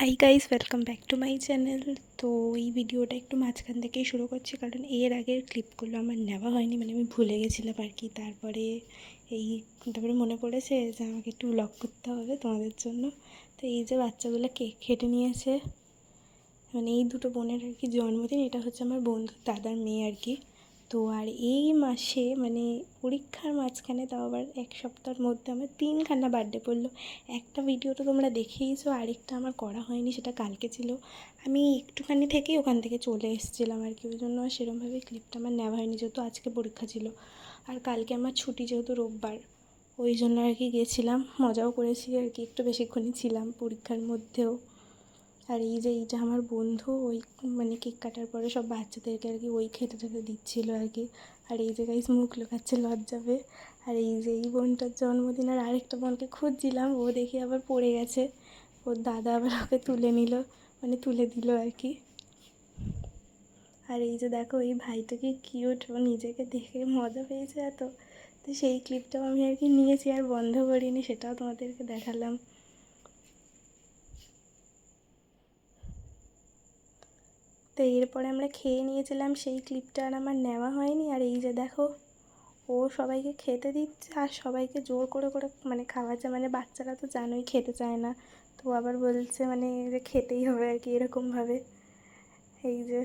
Hi guys, welcome back to my channel. তো এই ভিডিওটা একটু মাঝখান থেকেই শুরু করছি, কারণ এর আগের ক্লিপগুলো আমার নেওয়া হয়নি, মানে আমি ভুলে গেছিলাম আর কি। তারপরে মনে পড়েছে যে আমাকে একটু ব্লগ করতে হবে তোমাদের জন্য। তো এই যে বাচ্চাগুলো কেক কেটে নিয়েছে, মানে এই দুটো বোনের আর কি জন্মদিন। এটা হচ্ছে আমার বন্ধুর দাদার মেয়ে আর কি। তো আর এই মাসে মানে পরীক্ষার মাঝখানে, তাও আবার এক সপ্তাহের মধ্যে আমার 3খানা বার্থডে পড়লো। একটা ভিডিও তো তোমরা দেখেইছো, আরেকটা আমার করা হয়নি, সেটা কালকে ছিল। আমি একটুখানি থেকেই ওখান থেকে চলে এসেছিলাম আর কি, ওই জন্য আর সেরকমভাবে ক্লিপটা আমার নেওয়া হয়নি, যেহেতু আজকে পরীক্ষা ছিল আর কালকে আমার ছুটি, যেহেতু রোববার। ওই জন্য আর কি গেছিলাম, মজাও করেছি আর কি, একটু বেশিক্ষণই ছিলাম পরীক্ষার মধ্যেও। আর এইটা আমার বন্ধু, ওই মানে কেক কাটার পরে সব বাচ্চাদেরকে আর কি ওই খেতে টেতে দিচ্ছিলো আর কি। আর এই যে গাইস মুখ লুকাচ্ছে লজ্জাবে। আর এই বোনটার জন্মদিন, আর আরেকটা বোনকে খুঁজছিলাম, ও দেখি আবার পড়ে গেছে। ওর দাদা আবার ওকে তুলে নিল, মানে তুলে দিল আর কি। আর এই যে দেখো, এই ভাইটা কি কিউট, ও নিজেকে দেখে মজা পেয়েছে এত। তো সেই ক্লিপটাও আমি আর কি নিয়েছি, আর বন্ধ করিনি, সেটাও তোমাদেরকে দেখালাম। তো এরপরে আমরা খেয়ে নিয়েছিলাম, সেই ক্লিপটা আর আমার নেওয়া হয়নি। আর এই যে দেখো, ও সবাইকে খেতে দিচ্ছে আর সবাইকে জোর করে করে মানে খাওয়াচ্ছে, মানে বাচ্চারা তো জানোই খেতে চায় না, তো আবার বলছে মানে যে খেতেই হবে আর কি, এরকমভাবে এই যে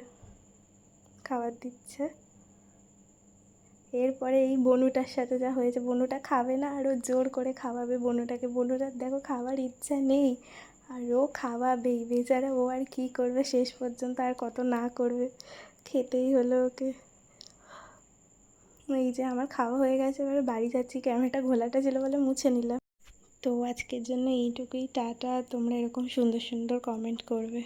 খাবার দিচ্ছে। এরপরে এই বনুটার সাথে যা হয়েছে, বনুটা খাবে না আর ও জোর করে খাওয়াবে বনুটাকে। বনুটার দেখো খাবার ইচ্ছা নেই, আর ও খাওয়াবেই বেচারা। ও আর কী করবে, শেষ পর্যন্ত আর কত না করবে, খেতেই হলো ওকে। এই যে আমার খাওয়া হয়ে গেছে, এবারে বাড়ি যাচ্ছি, ক্যামেরাটা ঘোলাটা ছিল বলে মুছে নিলাম। তো আজকের জন্য এইটুকুই, টাটা। তোমরা এরকম সুন্দর সুন্দর কমেন্ট করবে।